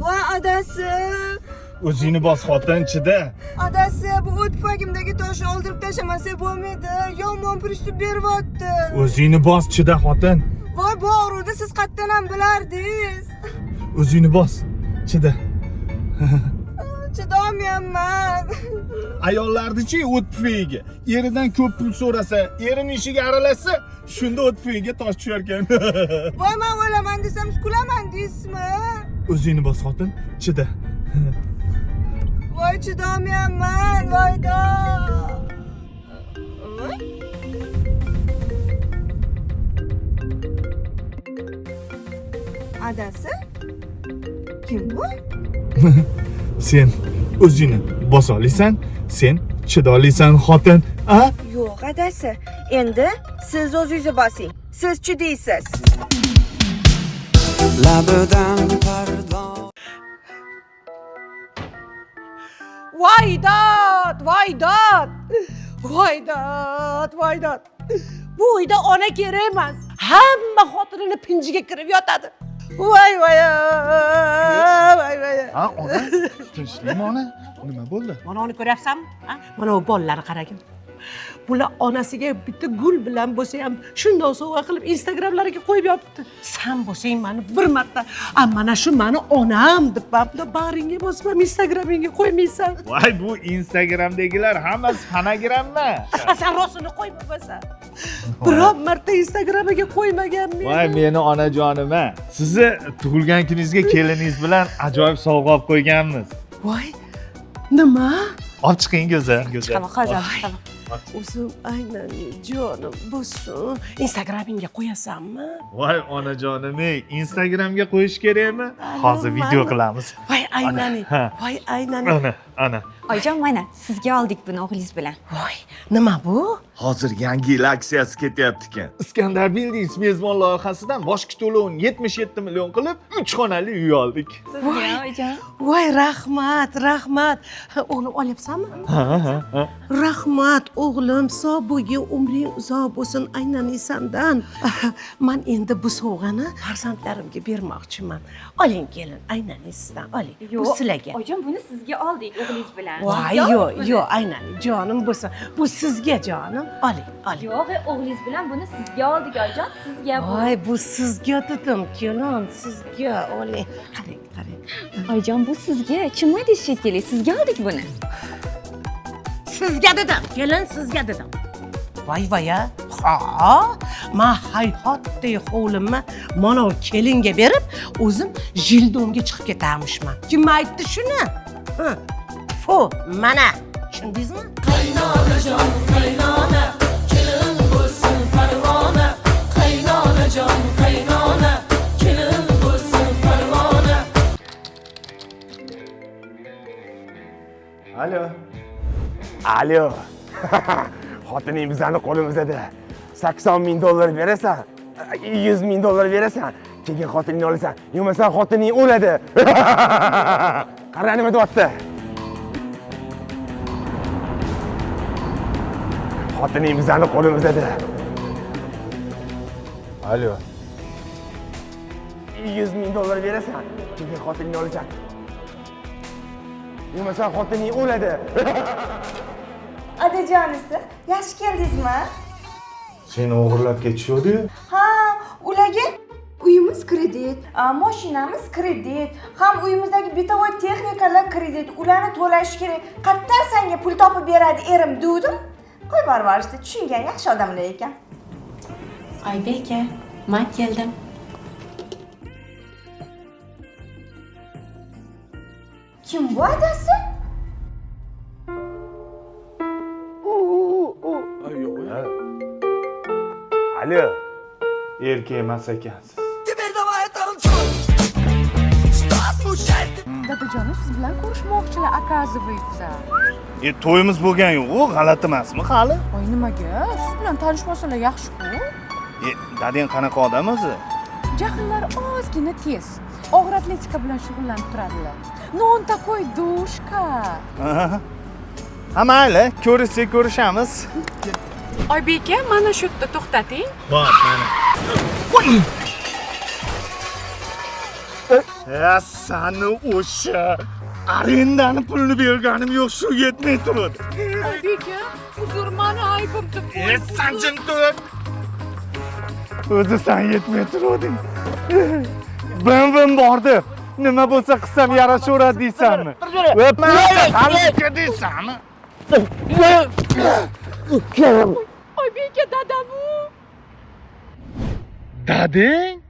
Voy adasi. O'zingni bos xotin chida. Adasi, bu o't pufagimdagi toshni oldirib tashlamasak bo'lmaydi. Yomon purishib beryapti. O'zingni bos chida xotin. Voy boruvdi, siz qayerdan ham bilardingiz? O'zingni bos chida. Chidolmayapman. Ayollarni-chi o't pufagiga. Eridan ko'p pul so'rasa, erining ishiga aralashsa, shunda o't pufagiga tosh tushar ekan. Voy, men o'laman desam, kulaman deysizmi? O'zingni bos xotin chida. Voy, chidolmayapman, voyda. Adasi? Kim bu? Sen o'zingni bos olasan, sen chidolisan xotin, a? Yo'q, adasi. Endi siz o'zingizni bosing. Siz chidaysiz. Labidan pardon. Voydod, voydod. Voydod, voydod. Bu uyda ona kerak emas. Hamma xotinini pinjiga kirib yotadi. Voy voy. Voy voy. Ha, ona? Tinchlikmi ona? Nima bo'ldi? Mana uni ko'ryapsanmi? Ha? Mana bu bolalarni qaragin. Bular onasiga bitta gul bilan bo'lsa ham shundoq sovg'a qilib Instagramlariga qo'yib yotibdi. Sen bo'lsang meni bir marta, mana shu meni onam deb bag'ringga bosib ham Instagramingga qo'ymaysan. Voy, bu Instagramdagilar hammasi fonogrammi? Sen rostini qo'yma bo'lsa. Biror marta Instagramiga qo'ymaganman. Voy, meni onajonim-a. Sizni tug'ilgan kuningizga keliningiz bilan ajoyib sovg'a olib qo'yganmiz. Voy, nima? Olib chiqing go'zal. Chiqaman, hozir chiqaman. O'zim aynan jonim bo'lsin. Instagramingga qo'yasanmi? Voy onajonim-ey, Instagramga qo'yish kerakmi? Hozir video qilamiz. Voy aynani. Voy aynani. Ana. Oyijon, mana sizga oldik buni o'g'lingiz bilan. Voy, nima bu? Hozir yangi yil aksiyasi ketyapti ekan. Iskandar Buildings mezbon loyihasidan boshqa to'lovni 77 million qilib 3 xonali uy oldik. Sizga oyijon. Voy, rahmat, rahmat. O'g'lim olyapsanmi? Ha. Rahmat o'g'lim, sog' bo'lgin, umring uzoq bo'lsin aynanisandan. Men endi bu sovg'ani farzandlarimga bermoqchiman. Oling kelin, aynanisizdan oling. Bu sizlarga. Oyijon, buni sizga oldik o'g'lingiz bilan. Voy, yo'q, aynan jonim bo'lsin. Bu sizga jonim. Oling. Yo'q, o'g'lingiz bilan buni sizga oldik oyijon, sizga bu. Voy, bu sizga dedim, kelin, sizga oling. Qarang. Oyijon, bu sizga. Chimaydi shekilli, sizga oldik buni. Sizga dedim, kelin, sizga dedim. Voy, ha, men hayhotdek hovlimni mana kelinga berib, o'zim jildomga chiqib ketarmishman. Kim aytdi shuni? Fu, mana. Tushundingizmi? Qaynonajon, qaynona, kelin bo'lsin parvona. Qaynonajon, qaynona, kelin bo'lsin parvona. Alo. Xotining bizani qo'limizda. 80 ming dollar berasan, 100 ming dollar berasan, keyin xotiningni olasan. Yo'qmasa xotining o'ladi. Qara nima deyapti? Xotining bizani qo'limizda. Alo. 100 ming dollar berasan, keyin xotiningni olasan. Yo'qmasa xotining o'ladi. Odajonisi, yaxshi keldingizmi? Seni o'g'irlab ketishdi-yu. Ha, ularga uyimiz kredit, mashinamiz kredit, ham uyimizdagi betovoy texnikalar kredit, ularni to'lash kerak. Qayerdan senga pul topib beradi erim dedim. Qo'y barvarishda tushungan yaxshi odamlar ekan. Oybek aka, men keldim. Kim bu adasi? Alo. Erkak emas ekansiz. Dadajonim siz bilan ko'rishmoqchilar, оказывается. To'yimiz bo'lgan yo'q, g'alati emasmi hali? Voy, nimaga? Siz bilan tanishmasalar yaxshi-ku. Dadang qanaqa odam o'zi? Jahllari ozgina tez. Og'ir atletika bilan shug'ullanib turadilar. Non такой душка. Ha, mayli, ko'rishamiz. Oybek aka, mana shu yerda to'xtating. Bor, mana. Sani o'sha arendani pulini berganim yo'q, shu yetmay turadi. Oybeka, uzr, mani aybim deb San jim tur. O'zi san yetmay turading. Bim bordi. Nima bo'lsa qilsam yarashaveradi deysanmi? Va pulga deysanmi? Oybeka, dadam u. Dading?